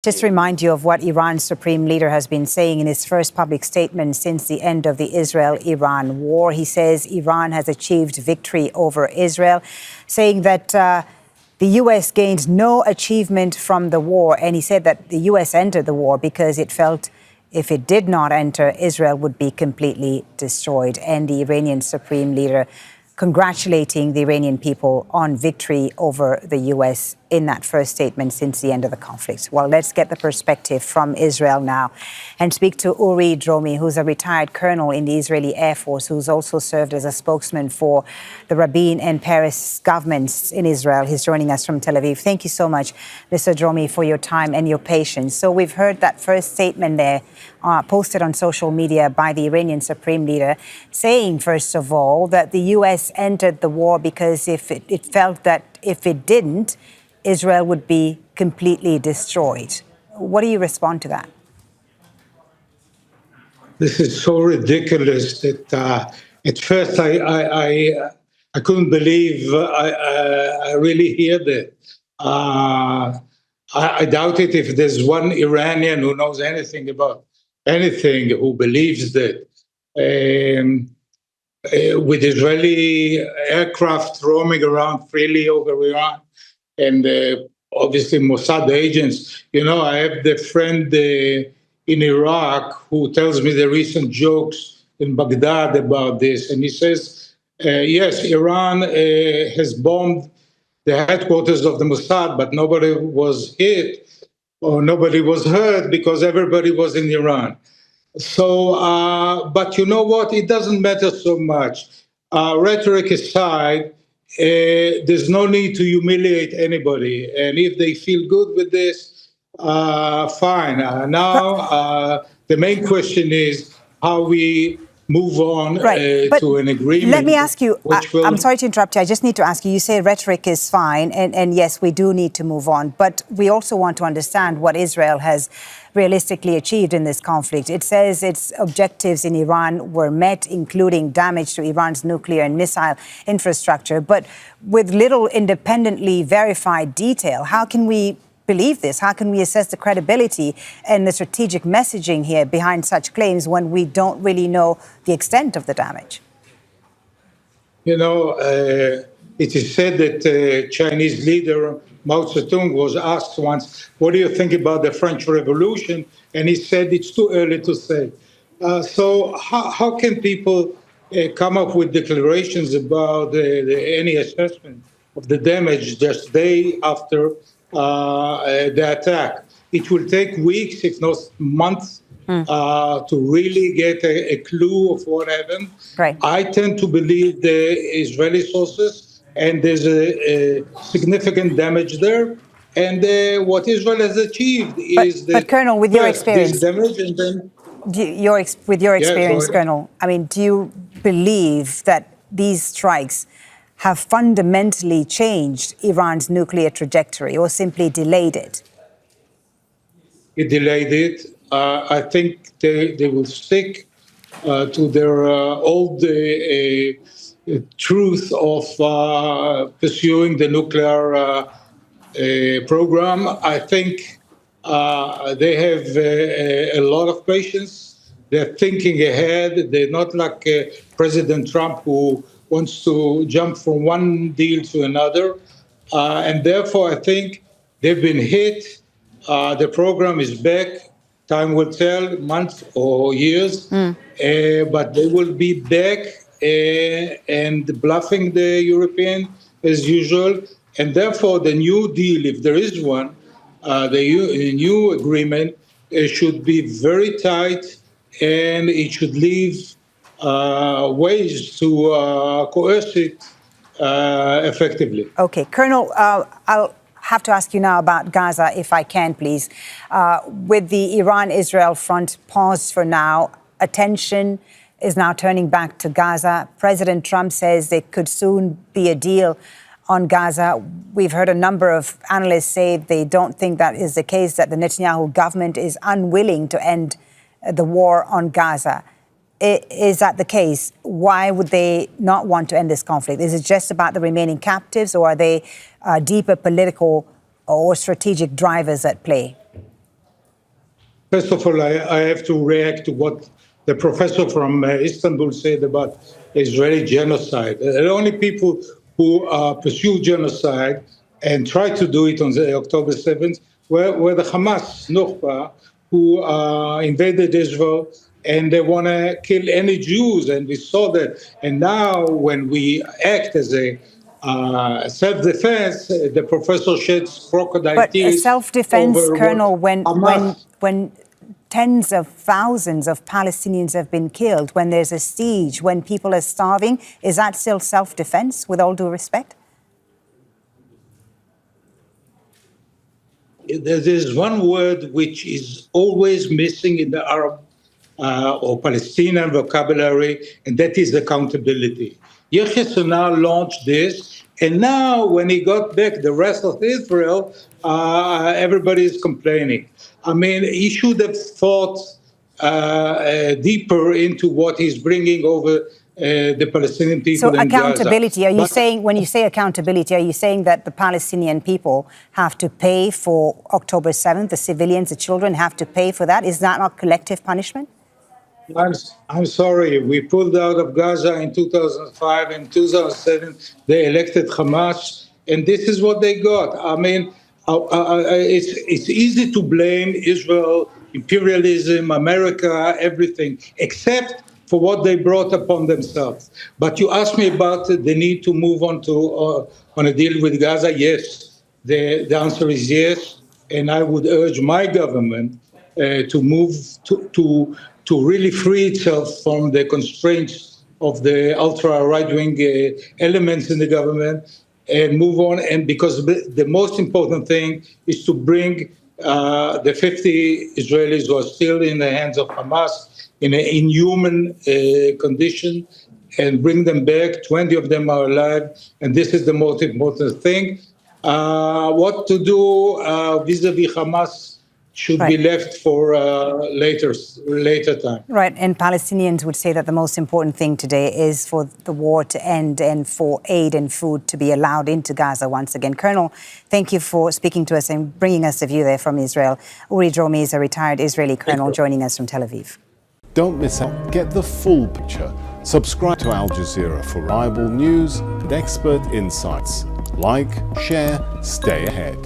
Just remind you of what Iran's supreme leader has been saying in his first public statement since the end of the Israel-Iran war. He says Iran has achieved victory over Israel, saying that the U.S. gained no achievement from the war. And he said that the U.S. entered the war because it felt if it did not enter, Israel would be completely destroyed. And the Iranian supreme leader congratulating the Iranian people on victory over the U.S. in that first statement since the end of the conflict. Well, let's get the perspective from Israel now and speak to Uri Dromi, who's a retired colonel in the Israeli Air Force, who's also served as a spokesman for the Rabin and Peres governments in Israel. He's joining us from Tel Aviv. Thank you so much, Mr. Dromi, for your time and your patience. So we've heard that first statement there posted on social media by the Iranian supreme leader, saying, first of all, that the U.S. entered the war because if it felt that if it didn't, Israel would be completely destroyed. What do you respond to that? This is so ridiculous that at first I couldn't believe I really hear that. I doubt it if there's one Iranian who knows anything about anything who believes that with Israeli aircraft roaming around freely over Iran and obviously Mossad agents. You know, I have the friend in Iraq who tells me the recent jokes in Baghdad about this. And he says, yes, Iran has bombed the headquarters of the Mossad, but nobody was hit or nobody was hurt because everybody was in Iran. So, but you know what? It doesn't matter so much. Rhetoric aside, there's no need to humiliate anybody. And if they feel good with this, fine. Now, the main question is how we move on to an agreement. Let me ask you, I'm sorry to interrupt you. I just need to ask you, you say rhetoric is fine, and yes, we do need to move on. But we also want to understand what Israel has realistically achieved in this conflict. It says its objectives in Iran were met, including damage to Iran's nuclear and missile infrastructure. But with little independently verified detail, how can we believe this? How can we assess the credibility and the strategic messaging here behind such claims when we don't really know the extent of the damage? You know, it is said that Chinese leader Mao Zedong was asked once, what do you think about the French Revolution? And he said, it's too early to say. So how can people come up with declarations about any assessment of the damage just day after the attack? It will take weeks, if not months, to really get a clue of what happened. Right. I tend to believe the Israeli sources, and there's a significant damage there. And what Israel has achieved is that... But Colonel, with your experience... damage and then... with your experience, Colonel, I mean, do you believe that these strikes have fundamentally changed Iran's nuclear trajectory or simply delayed it? It delayed it. I think they will stick to their old truth of pursuing the nuclear program. I think they have a lot of patience. They're thinking ahead. They're not like President Trump, who wants to jump from one deal to another. And therefore, I think they've been hit. The program is back. Time will tell, months or years. But they will be back and bluffing the European as usual. And therefore, the new deal, if there is one, the new agreement should be very tight, and it should leave ways to coerce it effectively. Okay, Colonel, I'll have to ask you now about Gaza, if I can, please. With the Iran-Israel front paused for now, attention is now turning back to Gaza. President Trump says there could soon be a deal on Gaza. We've heard a number of analysts say they don't think that is the case, that the Netanyahu government is unwilling to end the war on Gaza. Is that the case? Why would they not want to end this conflict? Is it just about the remaining captives, or are they deeper political or strategic drivers at play? First of all, I have to react to what the professor from Istanbul said about Israeli genocide. The only people who pursue genocide and tried to do it on the October 7th were the Hamas, Nukba, who invaded Israel, and they want to kill any Jews, and we saw that. And now when we act as a self-defense, the professor sheds crocodile But tears self-defense, over Colonel, what Hamas. when tens of thousands of Palestinians have been killed, when there's a siege, when people are starving, is that still self-defense, with all due respect? There is one word which is always missing in the Arab or Palestinian vocabulary, and that is accountability. Yahya Sinwar launched this, and now when he got back the rest of Israel, everybody is complaining. I mean, he should have thought deeper into what he's bringing over the Palestinian people so in accountability, Gaza. are you saying, when you say accountability, are you saying that the Palestinian people have to pay for October 7th, the civilians, the children have to pay for that? Is that not collective punishment? I'm sorry, we pulled out of Gaza in 2005. In 2007, they elected Hamas, and this is what they got. I mean, it's easy to blame Israel, imperialism, America, everything, except for what they brought upon themselves. But you asked me about the need to move on to on a deal with Gaza. Yes, the answer is yes, and I would urge my government to move to really free itself from the constraints of the ultra right-wing elements in the government and move on. And because the most important thing is to bring the 50 Israelis who are still in the hands of Hamas in an inhuman condition and bring them back. 20 of them are alive, and this is the most important thing. What to do vis-a-vis Hamas should be left for later time. Right, and Palestinians would say that the most important thing today is for the war to end and for aid and food to be allowed into Gaza once again. Colonel, thank you for speaking to us and bringing us a view there from Israel. Uri Dromi is a retired Israeli colonel joining us from Tel Aviv. Don't miss out. Get the full picture. Subscribe to Al Jazeera for reliable news and expert insights. Like, share, stay ahead.